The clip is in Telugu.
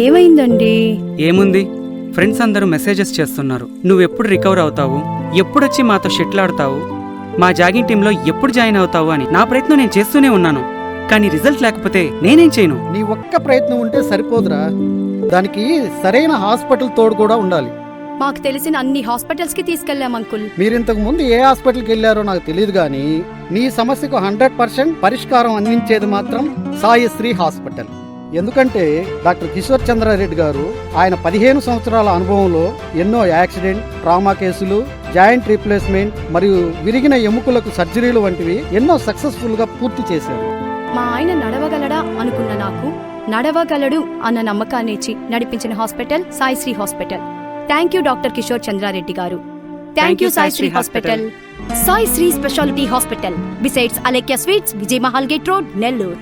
ఏమైందండి? ఏముంది, ఫ్రెండ్స్ అందరూ మెసేజెస్ చేస్తున్నారు. నువ్వెప్పుడు రికవర్ అవుతావు, ఎప్పుడొచ్చి మాతో షెటిల్ ఆడతావు, మా జాగింగ్ టీంలో ఎప్పుడు జాయిన్ అవుతావు అని నా ప్రయత్నం నేను చేస్తూనే ఉన్నాను. కానీ రిజల్ట్ లేకపోతే నేనేం చేయను. నీ ఒక్క ప్రయత్నం ఉంటే సరిపోదురా, దానికి సరైన హాస్పిటల్ తోడు కూడా ఉండాలి. మాకు తెలిసిన అన్ని హాస్పిటల్స్ కి తీసుకెళ్ళాం అంకుల్. మీరింతకు ముందు ఏ హాస్పిటల్కి వెళ్ళారో నాకు తెలియదు కానీ నీ సమస్యకు 100% పరిష్కారం అందించేది మాత్రం సాయిశ్రీ హాస్పిటల్. ఎందుకంటే డాక్టర్ కిషోర్ చంద్రారెడ్డి గారు ఆయన 15 సంవత్సరాల అనుభవంలో ఎన్నో యాక్సిడెంట్, ట్రామా కేసులు, జాయింట్ రీప్లేస్మెంట్ మరియు విరిగిన ఎముకలకు సర్జరీలు వంటివి ఎన్నో సక్సెస్ఫుల్ గా పూర్తి చేశారు. మా ఆయన నడవగలడా అనుకున్న నాకు నడవగలడు అన్న నమ్మకాన్ని ఇచ్చి నడిపించిన hospital Saisri hospital. Thank you doctor Kishore Chandra Reddy garu. Thank you Saisri hospital. Saisri speciality hospital besides Alekhya sweets, Vijay Mahal gate road, Nellore.